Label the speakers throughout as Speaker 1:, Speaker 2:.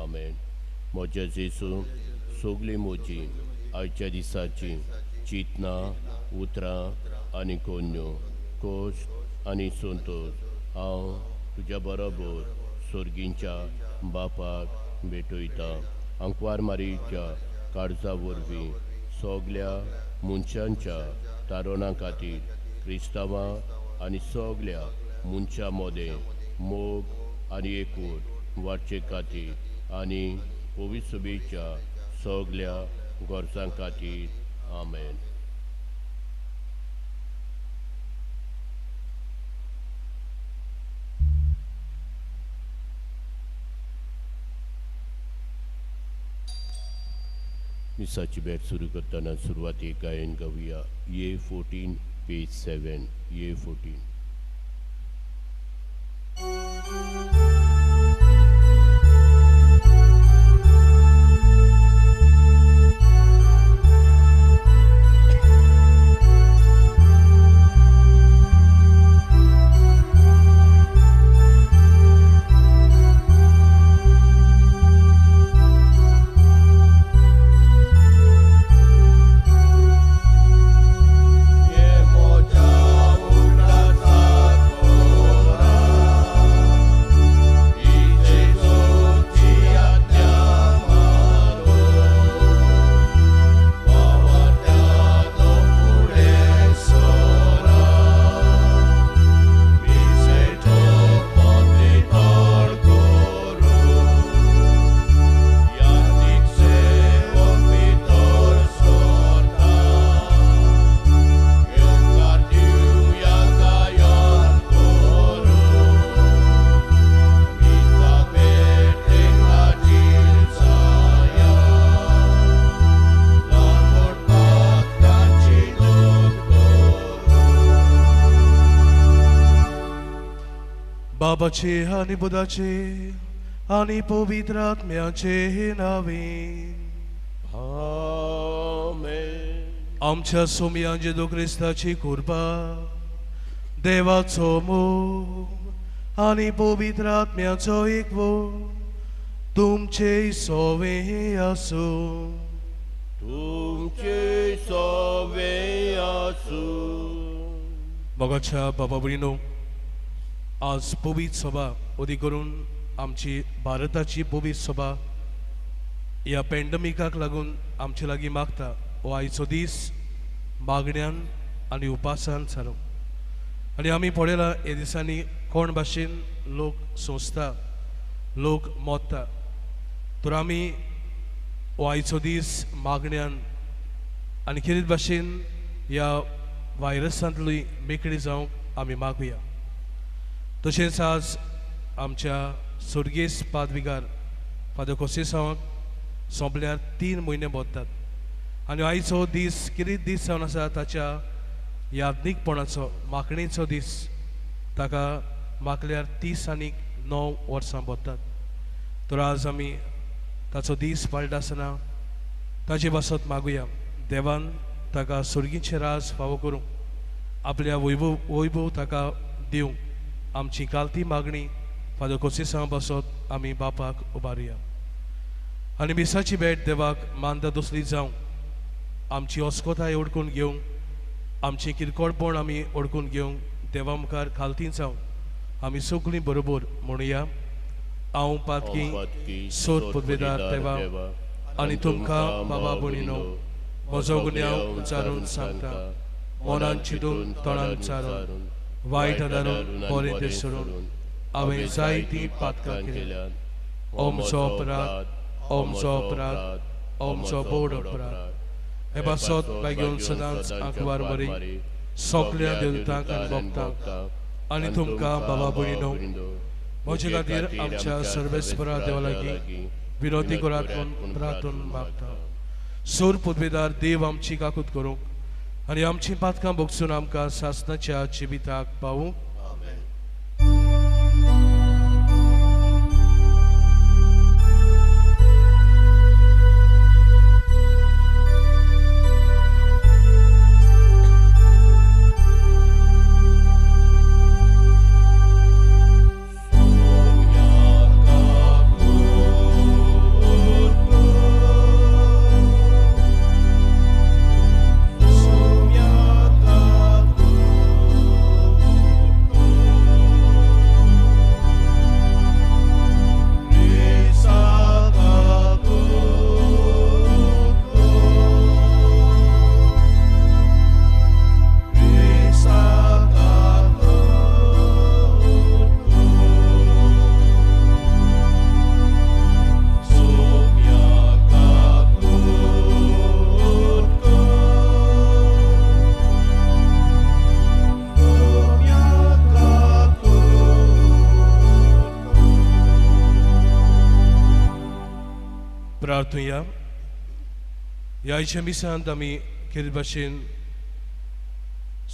Speaker 1: आमेन. म्हज्या जेजू सगळीं म्हजी आयच्या दिसाची चिंतना उतरां आनी कोन्यो कोश्ट आनी संतोश हांव तुज्या बरोबर सर्गींच्या बापाक भेटयता. अंकवार मारयेच्या काळजा वरवीं सगल्या मनशांच्या तारुणां खातीर क्रिस्तांवां आनी सगल्या मनशां मदें मोग आनी एकूट वाडचे खातीर आनी पवित्र सभेच्या सगल्या गोरसां खातीर आमेन. मिसाची भेट सुरू करतना सुरवातीक गायन गावया ये 14 पेज 7 ये 14.
Speaker 2: बाबाचे आणि बुधाचे आणि पवित्र आत्म्याचे नावे
Speaker 1: आमेन.
Speaker 2: आमच्या सोम्या जेजू ख्रिस्ताची कृपा देवाचो मोग आणि पवित्र आत्म्याचो एकवो तुमचे सोवे आसो.
Speaker 1: तुमचे सोवे आसू.
Speaker 2: मोगाच्या बाबा भयणो, आज पवित्र सभा उदी करून आमची भारताची पवित्र सभा ह्या पॅन्डमिकाक लागून आमचे लागीं मागता हो आयचो दीस मागण्यान आनी उपासान जालो. आनी आमी पळयला ह्या दिसांनी कोण भाशेन लोक सोंसता, लोक मोडटा. तर आमी हो आयचो दीस मागण्यान आनी कितें भाशेन ह्या व्हायरसांतली मेकळी जावंक आमी मागुया. तशेंच आज आमच्या सुर्गेस पादविकार फादर कोसेसांवाक सोंपल्यार 3 म्हयने बोत्तात. आनी आयचो दीस कितें दीस जावन आसा ताच्या यादनीकपणाचो माखणेचो दीस. ताका माखल्यार 30 आनी 9 वर्सां बोत्तात. तर आज आमी ताचो दीस पाळटा आसतना ताचे बसत मागुया देवान ताका सुर्गीचें राज फावो करूं, आपल्या वैभव ताका दिवं. आमची कालती मागणी फादर कोसेसां बसत आमी बापाक उबारुया. आनी मिसाची भेट देवाक मानता दुसरी जावं आमची अस्कोताय ओडकून घेवंक, आमची किरकोळपण आमी ओडकून घेवंक देवा मुखार खालती जावं आमी सगळीं बरोबर म्हणुया. हांव पातकी सोद पदवेदार देवा आनी तुमकां बाबा भयणीनो म्हजो गुन्यांव विचारून सांगता, मनान चिंतून तोंडान विचारून वायट आदारून बरें ते सोडून हांवें जायतीं पातकां केल्यात. ओमचो अपराध, ओमचो अपराध, ओमचो बोड अपराध. हे बसत बायगेवन सदांच आंकवार बरी सोंपल्या देवतांक आनी भक्तांक आनी तुमकां बाबा भयणीनो म्हजे खातीर आमच्या सर्वेस्परा देवा लागीं विनोदी करात म्हूण प्रार्थना मागता. सोर पदवेदार देव आमची काकूत करूंक आनी आमची पातकां भोगसून आमकां सासणाच्या जिविताक पावूंक. प्रार्थुया ह्या मिसांत आमी कितें भाशेन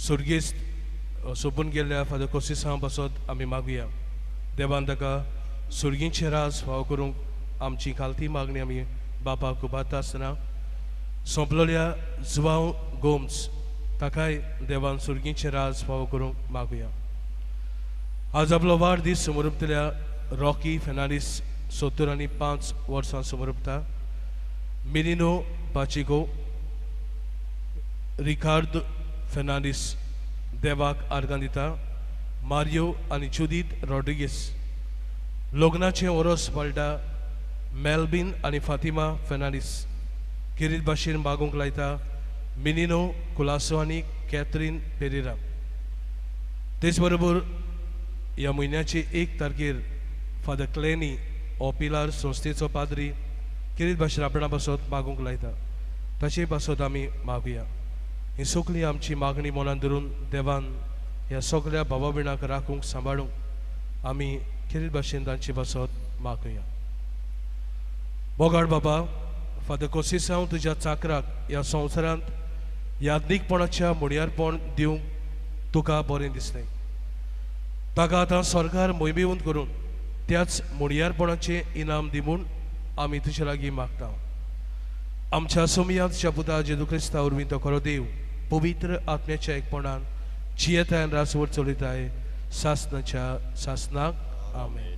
Speaker 2: सुर्गेस्त सोपून गेल्ल्या फादर कोसिसा पासत आमी मागुया देवान ताका सुर्गींचे राज फाव करूंक आमची खालती मागणी आमी बापाक उबारता आसतना सोंपलेल्या जुवांव गोम्स ताकाय देवान सुर्गींचे राज फाव करूंक मागुया. आज आपलो वाडदीस समोर उरतल्या रॉकी फेर्नांडीस 75 वर्सां समोर उरता. मिनिनो पाचिको रिकार्डो फेर्नांडीस देवाक आर्गां दिता. मारियो आनी जुदीत रॉड्रिगीस लग्नाचें वरोस पळटा. मेल्बिन आनी फातिमा फेर्नांडीस किरीत भाशेन मागूंक लायता. मिनिनो कुलासो आनी कॅथरीन पेरेरा. तेच बरोबर ह्या म्हयन्याचे 1 तारखेर फादर क्लेनी ऑपिलार संस्थेचो पाद्री किरीत भाशेन आपणा पासत मागूंक लायता. ताचे पासत आमी मागुया. ही सगळी आमची मागणी मनान धरून देवान ह्या सगळ्या भावा भयणांक राखूंक सांबाळूंक आमी किरीत भाशेन तांचे पासत मागुया. बोगाड बाबा फादर कोसिसांव तुज्या चाकराक ह्या संवसारांत यादनीकपणाच्या मुड्यारपण दिवंक तुका बरें दिसलें. ताका आतां सरकार मोहिमेवंत करून त्याच मुड्यारपणाचें इनाम दी म्हूण आमी तुजे लागीं मागता. आमच्या सोमयांतच्या पुता जेजू क्रिस्ता वरवीं तो खरो देव पवित्र आत्म्याच्या एकपणान जियेतायन रासवड चलयताय सासनाच्या सासनाक आमेन.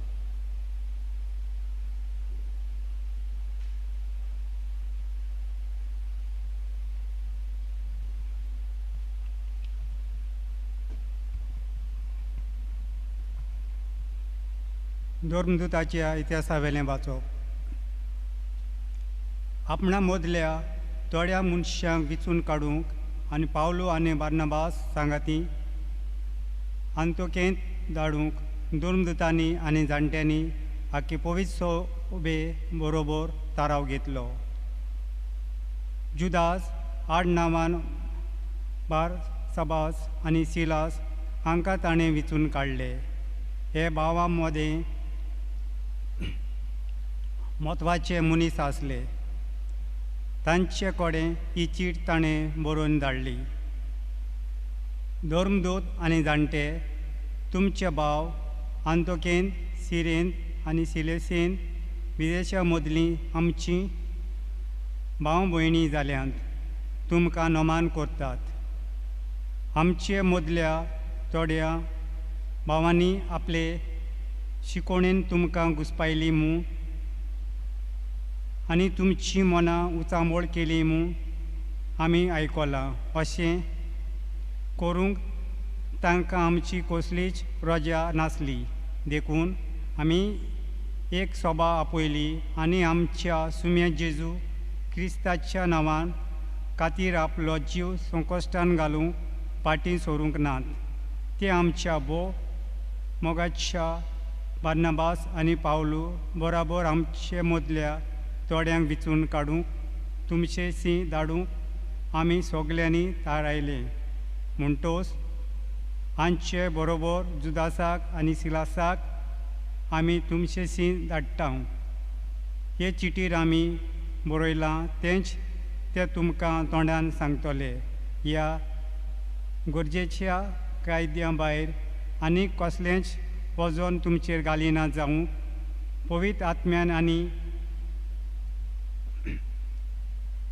Speaker 3: धर्मदूताच्या इतिहासावेलें वाचप. आपणा मदल्या थोड्या मनशांक विचून काडूंक आनी पावलो आनी बार्नबास सांगाती आंतोकेंत धाडूंक धर्मदूतांनी आनी जाणट्यांनी आख्खे पवित्र सभे बरोबर थाराव घेतलो. जुदास आड नांवान बारसाबास आनी सिलास हांकां ताणें विचून काडले. हे भावां मदें म्हत्वाचे मनीस आसले. तांचे कडेन ही चीट ताणें बरोवन धाडली. धर्मदूत आनी जाणटे तुमचे भाव आंतोकेंत सिरेंत आनी सिलेसेंत विदेशा मदलीं आमची भाव भयणी जाल्यांत तुमकां नमान करतात. आमचे मदल्या थोड्या भावांनी आपले शिकोणेन तुमकां घुस्पायली मूं आनी तुमची मनां उचांबळ केली मूं आमी आयकलां. अशें करूंक तांकां आमची कसलीच रजा नासली. देखून आमी एक सभा आपयली आनी आमच्या सुम्या जेजू क्रिस्ताच्या नांवान खातीर आपलो जीव संकश्टान घालूंक फाटीं सरूंक नात. ते आमच्या मोगाच्या बार्नबास आनी पावलो बराबर आमचे मदल्या थोड्यांक विचून काडूंक तुमचे सी धाडूंक आमी सगल्यांनी थारायले. म्हणटोच हांचे बरोबर जुदासाक आनी सिलासाक आमी तुमचे सी धाडटा. हे चिटीर आमी बरयलां तेंच ते तुमकां तोंडान सांगतले. ह्या गरजेच्या कायद्या भायर आनी कसलेंच वजन तुमचेर घालिना जावं पवित्र आत्म्यान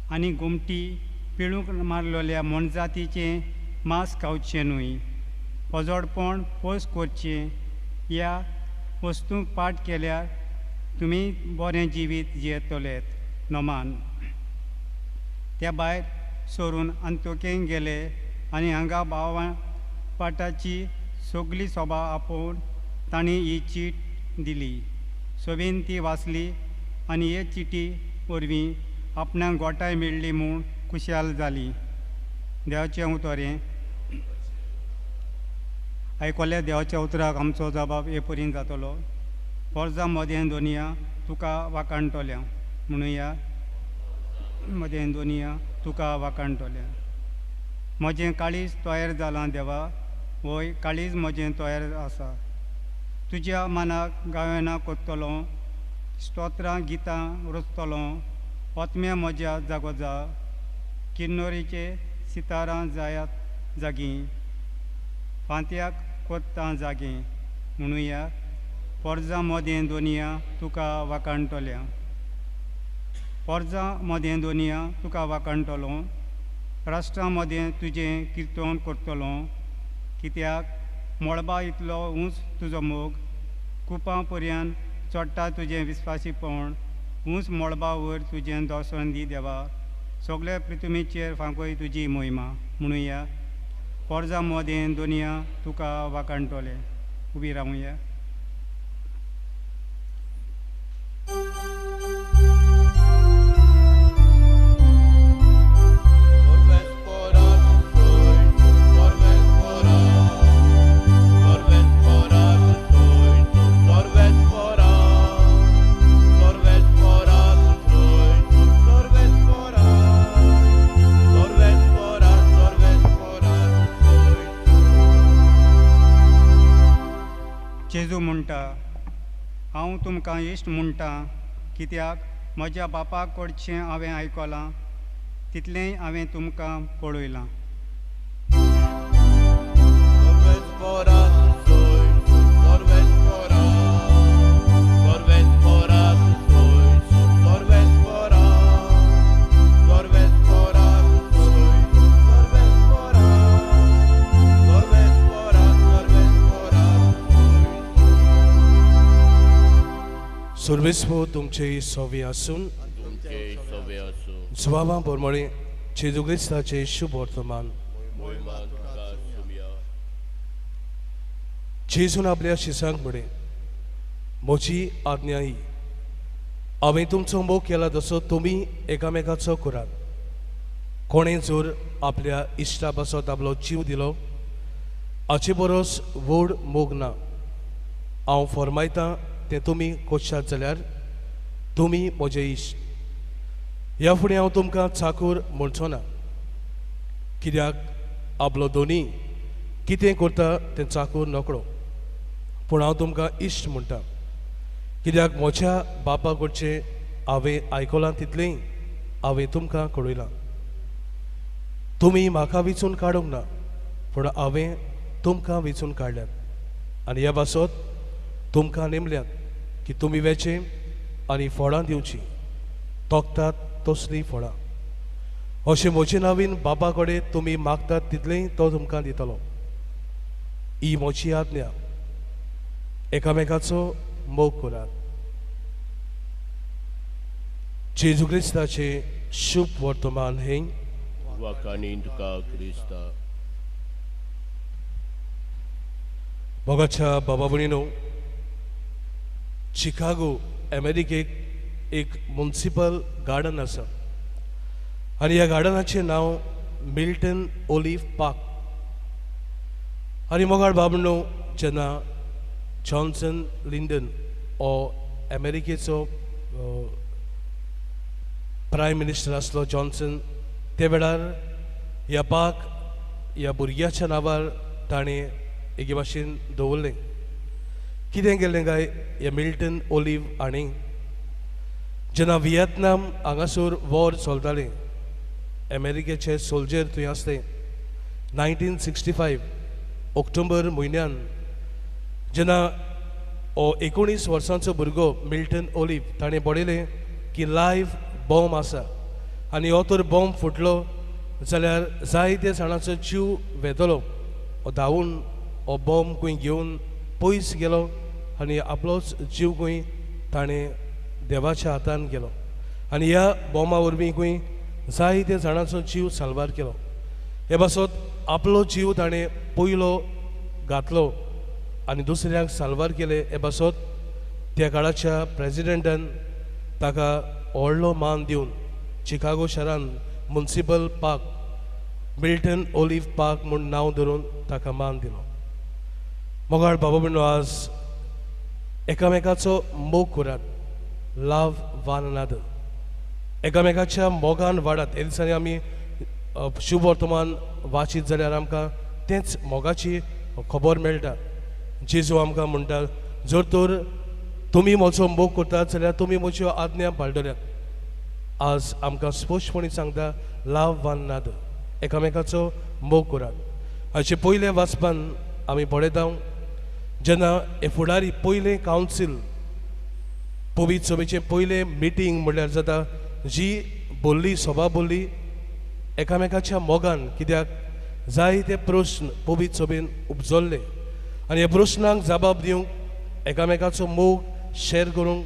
Speaker 3: आनी घुमटी पिळूंक मारलेल्या मोणजातीचें मांस खावचें न्हय. पोजोडपण पयस करचें. ह्या वस्तूंक पाट केल्यार तुमी बरें जिवीत जियेतलेत. नमान. त्या भायर सरून आंतोकेंत गेले आनी हांगा भावां पाटाची सगळी सभा आपोवन तांणी ही चीट दिली. सभेन ती वाचली आनी हे चिटी वरवीं आपणाक गोठाय मेळ्ळी म्हूण खुशाल जाली. देवाचें उतोरें. आयकल्ल्या देवाच्या उतराक आमचो जबाब हे परीन जातलो. पोरजां मदें दोनिया तुका वाकाणटोल्या. म्हणुया मदें दोनिया तुका वाकाणटोल्या. म्हजें काळीज तयार जालां देवा. वय काळीज म्हजें तयार आसा. तुज्या मनाक गायनां करतलो. स्तोत्रां गितां रचतलो ओतम्या म्हज्या जागोजा किन्नोरीचे सितारां जायात जागी फांत्याक कोत्तां जागी म्हणुया पोरजां मदें दोनिया तुका वाकाणटोल्या पोरजां मदें दोनिया तुका वाकाणटलो राष्ट्रां मदें तुजें किर्तन करतलो कित्याक मळबा इतलो उंच तुजो मोग कुपां पर्यंत चोडटा तुजें विस्वासीपण उंच मळबा वयर तुजें दोसंदी देवा सगळ्या पृथ्वीचेर फांकोय तुजी मोहिमा म्हणुया पोरजां मदें दोनिया तुका वाकाणटोले उबी रावुया जेजू म्हणटा हांव तुमकां इश्ट म्हणटा कित्याक म्हज्या बापाक कडचें हांवें आयकलां तितलेंय हांवें तुमकां पळयलां
Speaker 2: सर्वेस्व तुमचे सोवे आसून
Speaker 1: तुमचे सवे आसूं
Speaker 2: जबाबां प्रमाणे जेजू क्रिस्ताचे शुभ वर्तमान
Speaker 1: मोहिमा तुका सुमया
Speaker 2: जेजून आपल्या शिसांक म्हणे म्हजी आज्ञा ही हांवें तुमचो मोग केला तसो तुमी एकामेकाचो करात कोणें जर आपल्या इश्टा पासत आपलो जीव दिलो हाचे बरोस व्हड मोग ना हांव फरमायतां तें तुमी कोशात जाल्यार तुमी म्हजे इश्ट ह्या फुडें हांव तुमकां चाकूर म्हणचो ना कित्याक आपलो दोनी कितें करता तें चाकूर नकळो पूण हांव तुमकां इश्ट म्हणटा कित्याक म्हज्या बापा कडचें हांवें आयकलां तितलें हांवें तुमकां कळयलां तुमी म्हाका विचून काडूंक ना पूण हांवें तुमकां विचून काडल्यात आनी ह्या पासत तुमकां नेमल्यात की तुमी वेचे आनी फळां दिवची तोखतात तसलीं फळां अशें म्हजे नांवीन बापा कडेन तुमी मागतात तितलें तो तुमकां दितलो ही म्हजी आज्ञा एकामेकाचो मोग करात जेजू क्रिस्ताचे शुभ वर्तमान हें
Speaker 1: वाकाणी तुका क्रिस्ता
Speaker 2: मोगाच्या बाबा भयणीनो चिकागो अमेरिकेक एक म्युनिसिपल गार्डन आसा आनी ह्या गार्डनाचें नांव मिल्टन ओलिव्ह पार्क आनी मोगाळ बाबणो जेन्ना जॉन्सन लिंडन हो अमेरिकेचो प्रायम मिनिस्टर आसलो जॉन्सन ते वेळार ह्या पार्क ह्या भुरग्याच्या नांवार ताणें एके भाशेन दवरलें कितें केलें काय ह्या मिल्टन ओलिव्ह हांणी जेन्ना व्हिएतनाम हांगासर वॉर चलतालें अमेरिकेचे सोल्जर थंय आसले 1965 ऑक्टोबर म्हयन्यान जेन्ना हो 19 वर्सांचो भुरगो मिल्टन ओलिव्ह ताणें बडयलें की लायव्ह बॉम्ब आसा आनी हो तर बॉम्ब फुटलो जाल्यार जायते जाणांचो जीव वेतलो हो धांवून हो बॉम्ब खंय घेवन पयस गेलो आनी आपलोच जीव खंय ताणें देवाच्या हातान गेलो आनी ह्या बॉम्बा वरवीं खंय जायते जाणांचो जीव साल्वार केलो हे पासत आपलो जीव ताणें पयलो घातलो आनी दुसऱ्यांक साल्वार केले हे पासत त्या काळाच्या प्रेजिडेंटान ताका व्हडलो मान दिवन चिकागो शारान municipal park Milton Olive park म्हूण नांव धरून ताका मान दिलो मोगाळ बाबा भयणो आज एकामेकाचो मोग करात लव वन अनदर एकामेकाच्या मोगान वाडात हे दिसांनी आमी शुभ वर्तमान वाचीत जाल्यार आमकां तेंच मोगाची खबर मेळटा जेजू आमकां म्हणटा जर तर तुमी म्हजो मोग करतात जाल्यार तुमी म्हज्यो आज्ञा पाळटल्यात आज आमकां स्पश्टपणी सांगता लव वन अनदर, एकामेकाचो मोग करात. हाचे पयले वाचपान आमी पळयता जेन्ना हे फुडारी पयले कावन्सील पवित्र सभेचे पयले मिटींग म्हणल्यार जाता जी बोल्ली सभा बोल्ली एकामेकाच्या मोगान, कित्याक जायते प्रश्न पवित्र सभेन उपजल्ले आनी ह्या प्रश्नांक जबाब दिवंक एकामेकाचो मोग शेअर करूंक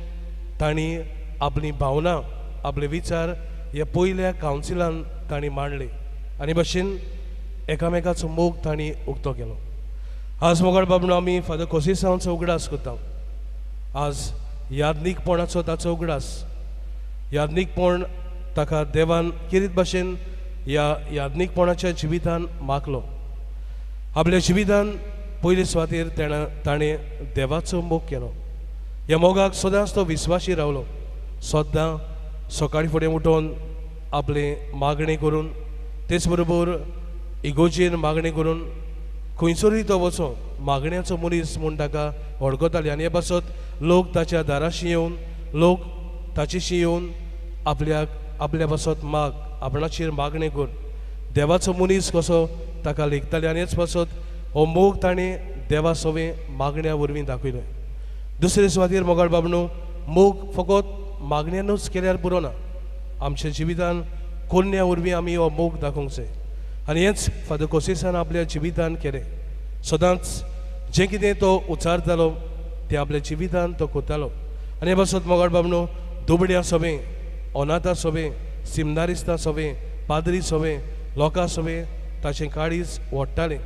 Speaker 2: तांणी आपली भावना आपले विचार ह्या पयल्या कावन्सिलान तांणी मांडले आनी भाशेन एकामेकाचो मोग तांणी उक्तो केलो. आज मोगाळ बाबणो आमी फादर कोसेसांचो उगडास करता. आज यादनीकपणाचो ताचो उगडास, यादनीकपण ताका देवान किरीत भाशेन ह्या यादनीकपणाच्या जिवितान मागलो. आपल्या जिवितान पयले सुवातेर ताणें देवाचो मोग केलो. ह्या मोगाक सदांच तो विस्वाशी रावलो. सदां सकाळी फुडें उठोवन आपले मागणी करून, तेच बरोबर इगोजेन मागणी करून खंयसरूय तो वचो मागण्याचो मनीस म्हूण ताका वळखताले आनी हे पासत लोक ताच्या दाराशी येवन, लोक ताचेशी येवन आपल्या पासत माग, आपणाचेर मागणी कर, देवाचो मनीस कसो ताका लेखताले आनी हेच पासत हो मोग ताणें देवा सवे मागण्या वरवीं दाखयलो. दुसरे सुवातेर मोगाळ बाबणो मोग फकत मागण्यांनूच केल्यार पुरो ना, आमच्या जिवितान कोन्या वरवीं आमी हो मोग दाखोवंक जाय आनी हेंच फादर कोसेसान आपल्या जिवितान केलें. सदांच जें कितें तो उचारतालो तें आपल्या जिवितान तो कोत्तालो आनी हे पासत मोगाळ बाबणो दुबड्या सभे, अनाथा सभे, सिमनारिस्तां सभे, पाद्री सभे, लोकां सभे ताचें काळीज ओडटालें.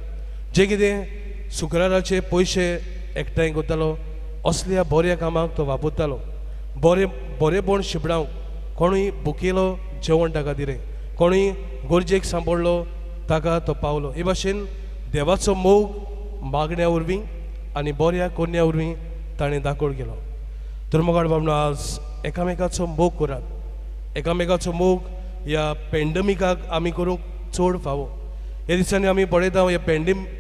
Speaker 2: जें कितें शुक्राराचे पयशे एकठांय करतालो असल्या बऱ्या कामाक तो वापरतालो. बरेपण शिपडावंक कोणूय भुकेलो जेवण ताका दिलें, कोणूय गरजेक सांपडलो ताका तो पावलो. हे भाशेन देवाचो मोग मागण्या वरवीं आनी बऱ्या कोन्या वरवीं ताणें दाखोवन गेलो. तर मोगाळ बाबणो आज एकामेकाचो मोग करात. एकामेकाचो मोग ह्या पॅन्डमिकाक आमी करूंक चड फावो. ह्या दिसांनी आमी पळयता ह्या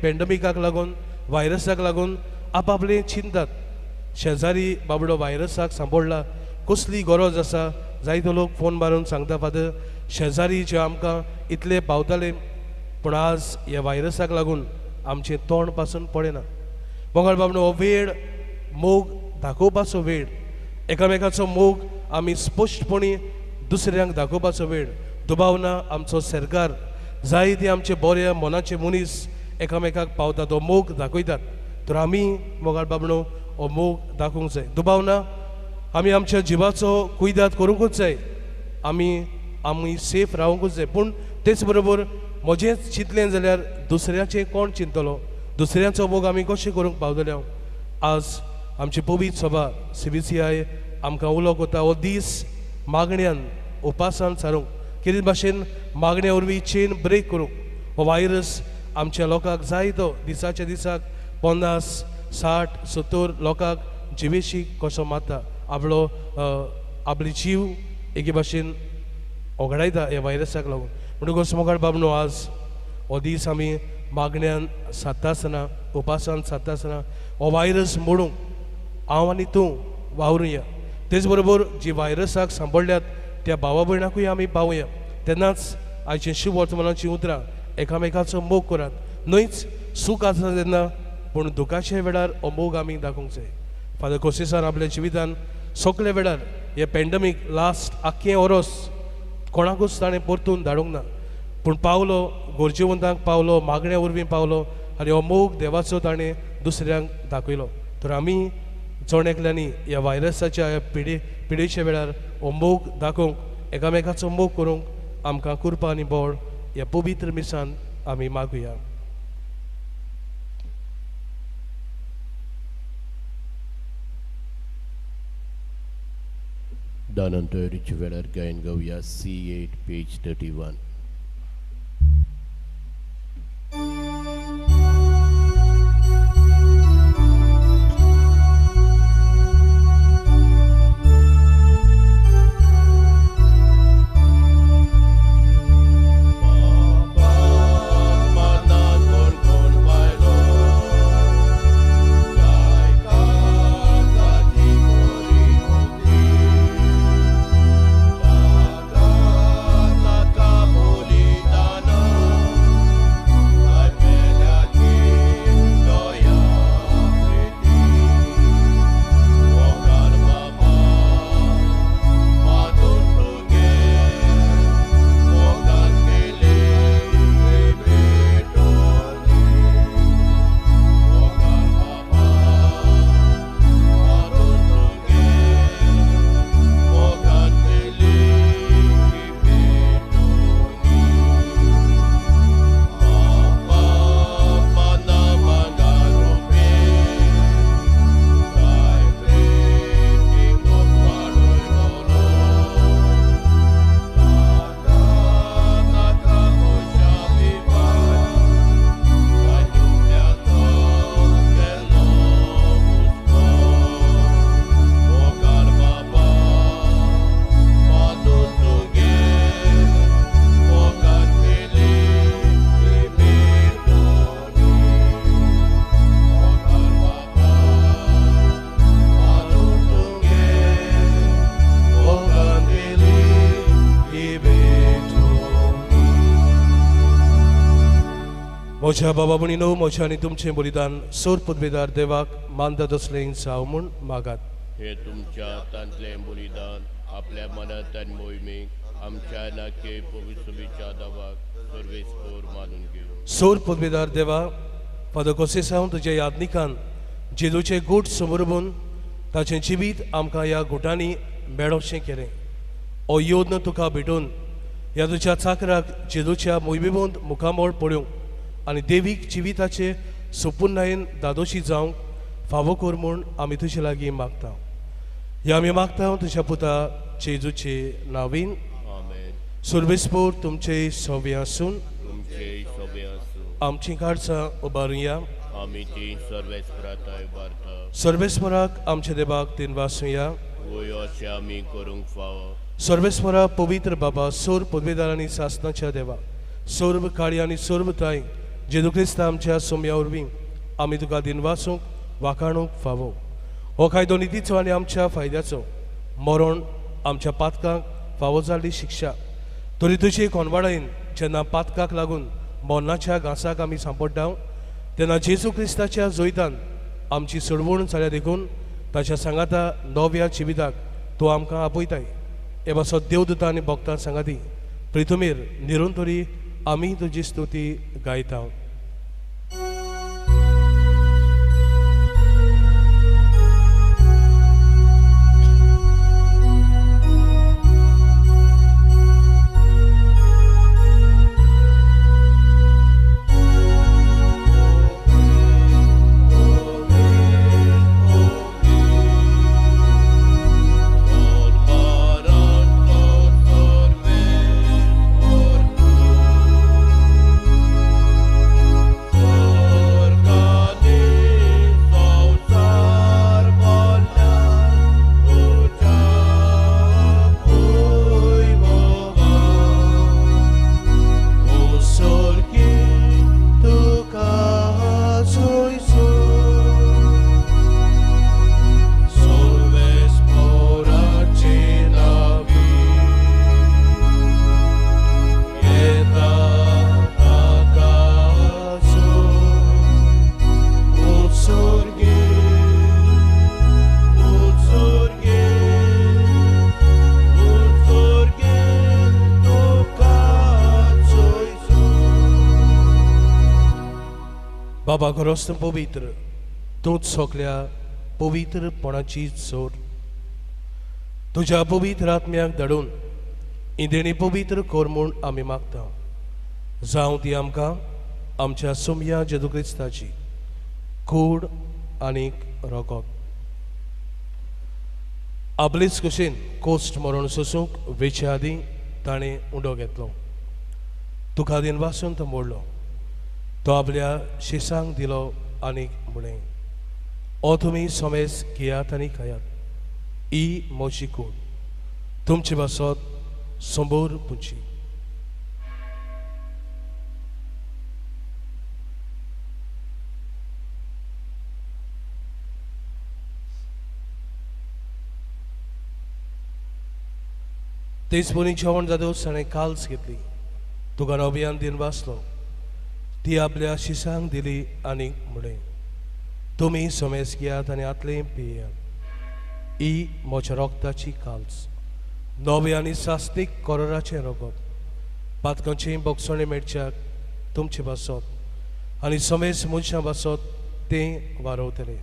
Speaker 2: पॅन्डमिकाक लागून, व्हायरसाक लागून आपआपलें चिंतात. शेजारी बाबडो व्हायरसाक सांपडला, कसली गरज आसा, जायतो लोक फोन मारून सांगता फादर शेजारी जे आमकां इतले पावताले पूण आज ह्या व्हायरसाक लागून आमचें तोंड पासून पळयना. मोगाळ बाबणो हो वेळ मोग दाखोवपाचो वेळ, एकामेकाचो मोग आमी स्पश्टपणी दुसऱ्यांक दाखोवपाचो वेळ. दुबावना आमचो सरकार, जायते आमचे बऱ्या मनाचे मनीस एकामेकाक पावतात, हो मोग दाखयतात. तर आमी मोगाळ बाबणो हो मोग दाखोवंक जाय. दुबावना आमी आमच्या जिवाचो कुयदाद करूंकूच जाय, आमी सेफ रावंकूच जाय. पूण तेच बरोबर म्हजेंच चिंतलें जाल्यार दुसऱ्याचें कोण चिंतलो, दुसऱ्याचो मोग आमी कशें करूंक पावतले. आज आमची पवित्र सभा CBCI आमकां उलो करता हो दीस मागण्यान उपासान सारूंक, कितें भाशेन मागण्या वरवीं चेन ब्रेक करूंक. हो व्हायरस आमच्या लोकांक जायतो दिसाच्या दिसाक 50, 60, 70 लोकांक जिवेशीक कसो मारता, आपली जीव एके भाशेन ओगडायता ह्या व्हायरसाक लागून. म्हणटकूच मोगाळ बाबणो आज हो दीस आमी मागण्यान सादता आसतना, उपासान सादता आसतना हो व्हायरस मोडूंक हांव आनी तूं वावरुया. तेच बरोबर जी व्हायरसाक सांपडल्यात त्या भावा भयणाकूय आमी पावया. तेन्नाच आयची शुभ वर्तमानाची उतरां एकामेकाचो मोग करात. न्हयच सूख आसा तेन्ना पूण दुखाच्या वेळार हो मोग आमी दाखोवंक जाय. फादर कोसेसान आपल्या जिवितान सगळे वेळार हे पॅन्डमीक लास्ट आख्खें ओरोस कोणाकूच ताणें परतून धाडूंक ना, पूण पावलो गरजेवंतांक पावलो, मागण्या वरवीं पावलो आनी हो मोग देवाचो ताणें दुसऱ्यांक दाखयलो. तर आमी जण एकल्यांनी ह्या व्हायरसाच्या पिडेच्या वेळार हो मोग दाखोवंक, एकामेकाचो मोग करूंक आमकां कृपा आनी बळ ह्या पवित्र मिसान आमी मागुया.
Speaker 1: दानंतरीच्या वेळार गायन गावया C8 पेज 31.
Speaker 4: Bye.
Speaker 2: म्हज्या बाबा भयणीनो, म्हजें आनी तुमचें बलिदान सोर पदवेदार देवाक मानतात असलें जावं म्हूण मागात.
Speaker 1: हे तुमच्या हातांतलें बलिदान आपल्या मनांत आनी मोहिमेक आमच्या नाके पवित्रच्या दावाक सर्वेस्पोर मानून घेवं.
Speaker 2: सोर पदवेदार देवा, फादर कोसेसांव तुज्या यादनिकान जेजूचे गोठ समोरून ताचें जिवीत आमकां ह्या गोठांनी मेळोवचें केलें. हो योद्न तुका भेटून ह्या तुज्या चाकराक जेजूच्या मोहिमेबंद मुखामोळ पळोवंक आनी देवीक जिविताचे सोपुनायेन दादोशी जावंक फावो कर म्हूण आमी तुजे लागीं मागता. हे आमी मागता तुज्या पुता जेजूचे नांवीन.
Speaker 1: आमेन.
Speaker 2: सर्वेस्पोर तुमचे सव्य आसून
Speaker 1: तुमचे सोबे आसूं.
Speaker 2: आमची काळजां उबारुया.
Speaker 1: आमी ती सर्वेस्पराताय उबारता.
Speaker 2: सर्वेस्पराक आमच्या देवाक तीन वासुया.
Speaker 1: वय अशें आमी करूंक फावो.
Speaker 2: सर्वेस्परा पवित्र बाबा, सोर पदवेदार आनी सासणाच्या देवा, सोर्ब काळी आनी सोर्ब ताई जेजू क्रिस्त आमच्या सोम्या वरवीं आमी तुका दिनवासूंक वाखाणूंक फावो. हो कायदो नितीचो आनी आमच्या फायद्याचो. मरण आमच्या पातकांक फावो जाल्ली शिक्षा. तरी तुजे कोनवाडायेन जेन्ना पातकाक लागून मरणाच्या घासाक आमी सांपडटा तेन्ना जेजू क्रिस्ताच्या जैतान आमची सोडवण जाल्या देखून ताच्या सांगाता नव्या जिविताक तूं आमकां आपयताय. हे पासो देवदूता आनी भक्तां सांगाती प्रितुमेर निरंतरी आमी तुजी स्तुती गायता. बाबा घरोस्त पवित्र, तूंच सगल्या पवित्रपणाची जोर. तुज्या पवित्र आत्म्याक धाडून इंदेणी पवित्र कर म्हूण आमी मागता. जावं ती आमकां आमच्या सोम्या जेजू क्रिस्ताची कूड आनीक रगत. आपलेच कुशीन कोस्ट मरण सोसूंक वेचे आदीं ताणें उंडो घेतलो. तुका दिन वासून तो मोडलो. तो आपल्या शिसांक दिलो आनीक म्हणलें, ओ तुमी सोमेस घेयात आनी खायात. ही म्हजी कूड. तुमचे बसत समोर पुंची. तेच पोनी जेवण जादूस ताणें काल्स घेतली. तुका नव्यान दिन वाचलो. ती आपल्या शिसांक दिली आनीक म्हणलें, तुमी सोमेस घेयात आनी आतलें पियेयात. ही म्हज्या रोगताची काल्स, नवे आनी सास्तीक कोराचें रगत. पातकांचें बोगसणें मेळच्याक तुमचे बसत आनी सोमेस मनशां बसत तें वारवतलें.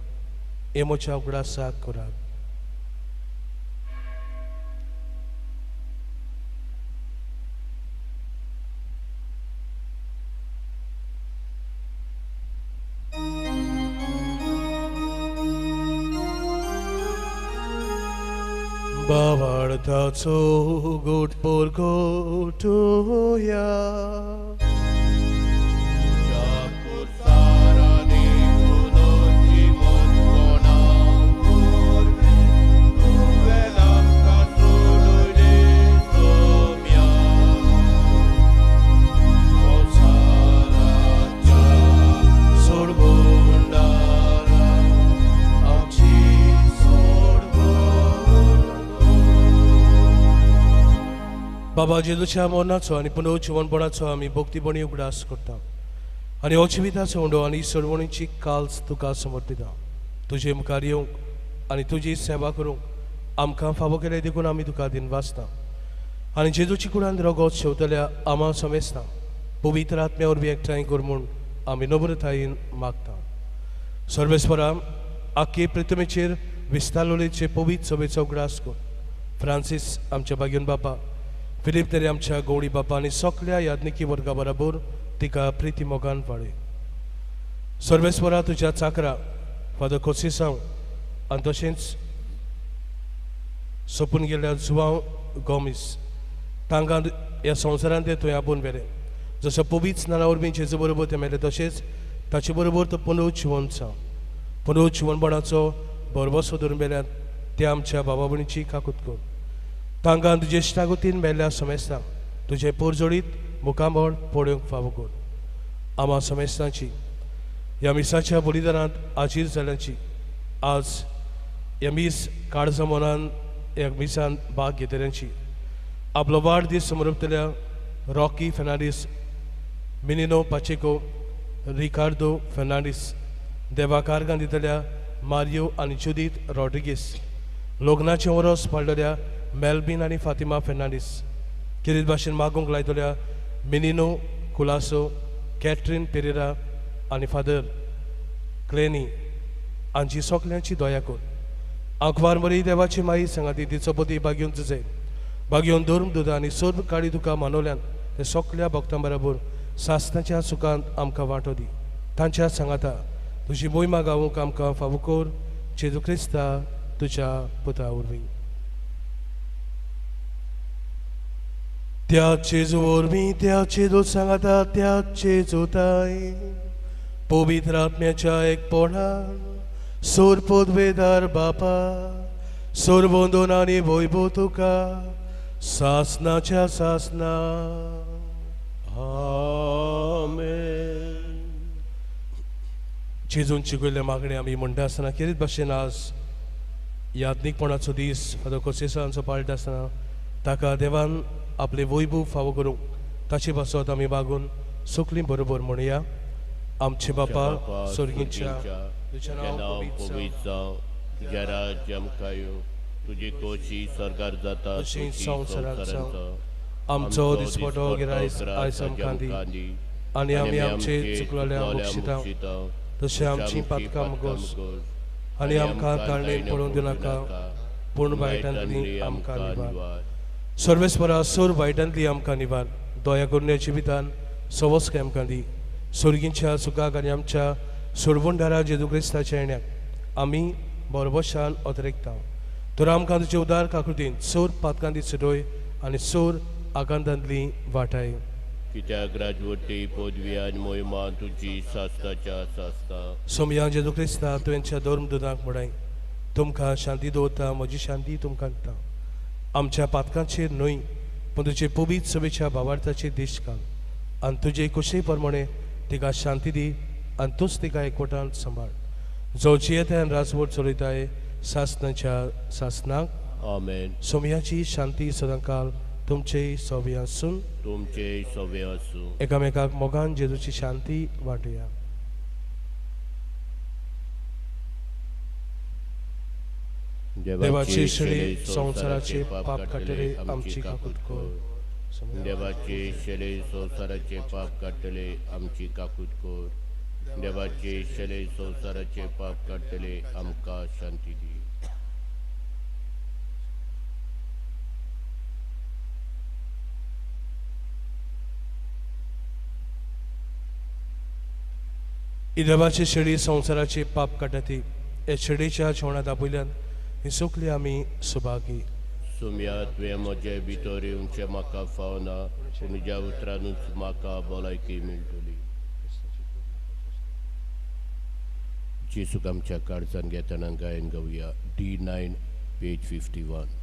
Speaker 2: हे म्हज्या उगडासाक करात. Bavardaco gut por gotuja. बाबा जेजूच्या मरणाचो आनी पुनर्जीवनपणाचो आमी भक्तीपणी उगडास करता. आनी हो जिविताचो उंडो आनी सोडवणीची काल्स तुका समर्पिता. तुजे मुखार येवंक आनी तुजी सेवा करूंक आमकां फावो केले देखून आमी तुका दिनवासता. आनी जेजूची कुडान रगत शेवतल्या आमा समेस्ता पवित्र आत्म्या वरवीं एकठांय कर म्हूण आमी नम्रतायेन मागता. सर्वेस्परा आख्खे पृथ्वीचेर विस्तारलोलेचे पवित्र सभेचो उगडास कर. फ्रांसीस आमच्या बागेन बापा, फिलीप तरी आमच्या गवळी बापा आनी सगल्या याज्ञिकी वर्गा बरोबर तिका प्रिती मोगान वाडय. सर्वेस्परा तुज्या चाकरा फादर कोसिसांव आनी तशेंच सोपून गेल्या जुवांव गोमिस तांकां ह्या संवसारांत ते तुवें आपोवन व्हेलें. जसो पवित्र स्नाना वरवीं जेजू बरोबर ते मेले तशेंच ताचे बरोबर तो पुनरुज्जीवन जावं. पुनरुज्जीवनपणाचो बरवसो धरून मेल्यात ते आमच्या बाबा भयणीची काकूत कर. तांकां तुजे इश्टागतीन मेल्ल्या समेस्तांक तुजे पोरजोडीत मुखामळ पळोवंक फावो कर. आमा समेस्तांची ह्या मिसाच्या बलिदानांत आजीर जाल्यांची आज ह्या मीस काळजा मनान ह्या मिसान भाग घेतल्यांची आपलो वाडदीस समोरपतल्या रॉकी फेर्नांडीस, मिनिनो पाचेको, रिकार्डो फेर्नांडीस, देवा कारगान दितल्या मारियो आनी जुदीत रॉड्रिगीस, लग्नाचें वरस पाळलेल्या मेल्बिन आनी फातिमा फेर्नांडीस, किरीत भाशेन मागूंक लायतल्या मिनिनो कुलासो, कॅट्रीन पेरेरा आनी फादर क्लेनी हांची सगल्यांची दया कर. आंखवार मरी देवाची माई सांगाती तिचो पती बागेवन तुजे बागेवन धर्म दुदा आनी सोर्ब काडी तुका मानवल्यान ते सगल्या भक्तां बरोबर सासणाच्या सुखांत आमकां वांटो दी. तांच्या सांगाता तुजी मोहिमा गावूंक आमकां फावो कर. जेजू क्रिस्ता तुज्या पुता वरवीं. त्या जेजू वरवीं त्या जेजू सांगाता त्या जेजूताय पवित्र आत्म्याच्या एकपणान सोर पदवेदार बापा सोर बोंदोन आनी वैभव तुका सासनाच्या सासना. आमेन. जेजून शिकयल्ले मागणे आमी म्हणटा आसतना कितें भाशेन आज याज्ञिकपणाचो दीस फादर कोसेसांचो पाळटा आसतना ताका देवान आपले वैभव फावो करूंक ताचे पासत आमी मागून सगलीं बरोबर म्हणया. आमचे बापा स्वर्गीच्या तुजें नांव
Speaker 1: पवित्र जावं, तुजें राज्य आमकां येवं, तुजी खोशी स्वर्गार जाता
Speaker 2: तशेंच संवसारांत जावं. आमचो दिसपटो गिरायस आयज आमकां दी आनी आमी आमचे चुकलेल्यांक बक्षिता तशें आमचीं पातकां मागोस आनी आमकां ताळणेन पडूंक दिनाका पूण वायटांतली आमकां निवार. सर्वेस्परा सोर वायटांतली आमकां निवार. दया करून ह्या जिवितान सवस्क आमकां दी. स्वर्गीच्या सुखाक आनी आमच्या सोडवणदारा जेजू क्रिस्ताच्या येण्याक आमी बरोबशान अतिरिक्ता. तर आमकां तुजे उदार काकृतीन सोर पातकां दी चडय आनी सोर आकांतांतली वाटाय.
Speaker 1: कित्याक राजवटी पदवी आनी मोहिमा तुजी सासताच्या सासता.
Speaker 2: सोमया जेजू क्रिस्ता तुवेंच्या धर्म दुदांक म्हणाय तुमकां शांती दवरता, म्हजी शांती तुमकां दिता. आमच्या पातकांचेर न्हय पूण तुजे पवित्र सभेच्या भावार्थाचेर दिश्ट घाल आनी तुजे कुशे प्रमाणे तिका शांती दी आनी तूंच तिका एकवटान सांबाळ. जो जियेताय राजवट चलयताय सासनाच्या सासनाक.
Speaker 1: आमेन.
Speaker 2: सोमयाची शांती सदांकाल तुमचे सोबे आसून
Speaker 1: तुमचे सोबे आसूं.
Speaker 2: एकामेकाक मोगान जेजूची शांती वाटुया. देवाचे शेळे संवसाराचे पाप काडटले आमची काकूत कर.
Speaker 1: देवाचे शेळे संवसाराचे पाप काडटले आमची काकूत कर. देवाचे शेळे संवसाराचे पाप काडटले आमकां शांती दी.
Speaker 2: देवाचे शेळी संवसाराचे पाप काडटी हे शेळीच्या जेवणात आपयल्यान ही सगळीं आमी सुभागी.
Speaker 1: सुम्या तुवें म्हजे भितर येवचें म्हाका फावना पूण तुज्या उतरांनूच म्हाका भलायकी मेळटली. जेसूक आमच्या काळजान घेतना गायन गावया. D9 page 51.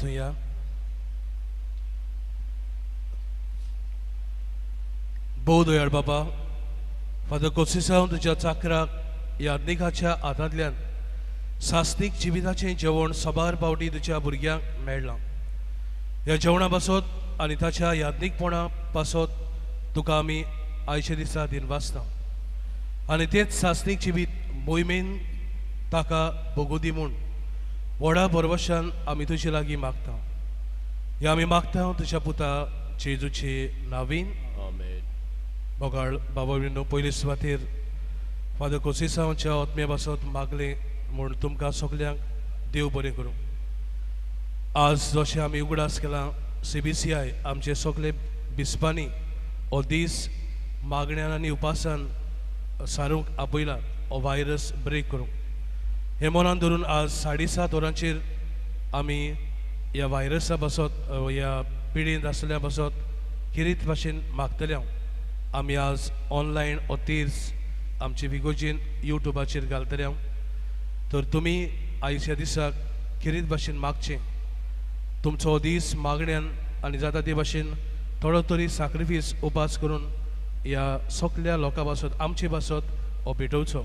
Speaker 2: थंय या. भोव दयाळ बाबा, फादर कोसिसांव तुज्या चाकराक याज्ञिकाच्या हातांतल्यान सासनीक जिविताचें जेवण सबार पावटी तुज्या भुरग्यांक मेळ्ळां. ह्या जेवणा पासत आनी ताच्या याज्ञिकपणा पासत तुका आमी आयच्या दिसा दिनवासता आनी तेंच सासनीक जिवीत मोहिमेन ताका भोगूदी म्हूण व्हडा बरवशान आमी तुजे लागीं मागता. हे आमी मागता तुज्या पुता जेजूचे नांवीन.
Speaker 1: आमेन.
Speaker 2: बोगाळ बाबा विनो पयले सुवातेर फादर कोसिसांवच्या आत्म्या पासत मागले म्हूण तुमकां सगल्यांक देव बरें करूं. आज जशें आमी उगडास केलां CBCI आमचे सगळे बिस्पांनी हो दीस मागण्यान आनी उपासान सारूंक आपयला हो व्हायरस ब्रेक करूंक. हे मनान धरून आज 7:30 वरांचेर आमी ह्या व्हायरसा पासत ह्या पिडींत आसल्या पासत किरीत भाशेन मागतले. आमी आज ऑनलायन हो तीर्स आमचे विगोजीन यूट्यूबाचेर घालतले. तर तुमी आयच्या दिसाक किरीत भाशेन मागचें. तुमचो हो दीस मागण्यान आनी जाता ते भाशेन थोडो तरी सॅक्रिफीस उपास करून ह्या सगल्या लोकां पासत आमचे पासत हो भेटोवचो.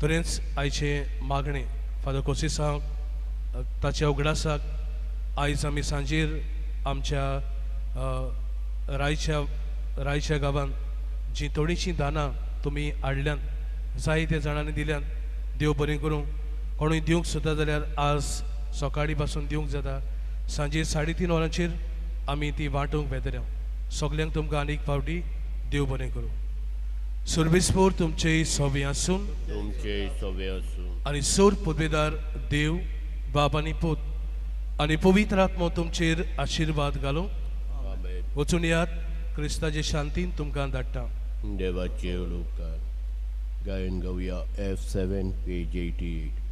Speaker 2: तरेच आयचे मागणे फादर कोसिसांव ताच्या उगडासाक आयज आमी सांजेर आमच्या रायच्या गांवांत जी थोडीशीं दानां तुमी हाडल्यान जायत्या जाणांनी दिल्यान देव बरें करूं. कोणूय दिवंक सुद्दां जाल्यार आज सकाळी पासून दिवंक जाता. सांजे 3:30 वरांचेर आमी ती वांटूंक वेतल्या. सगल्यांक तुमकां आनीक फावटी देव बरें करूं. सुरबिस्पोर तुमचे सोबे आसून
Speaker 1: तुमचे सवे आसूं.
Speaker 2: आनी सोर पुर्वेदार देव बाब आनी पूत आनी पवित्र आत्मो तुमचेर आशिर्वाद घालूं.
Speaker 1: आमेन.
Speaker 2: वचून यात क्रिस्ताचे शांतीन तुमकां धाडटा.
Speaker 1: देवाचे उपकार. गायन गावया F7 पेज 88.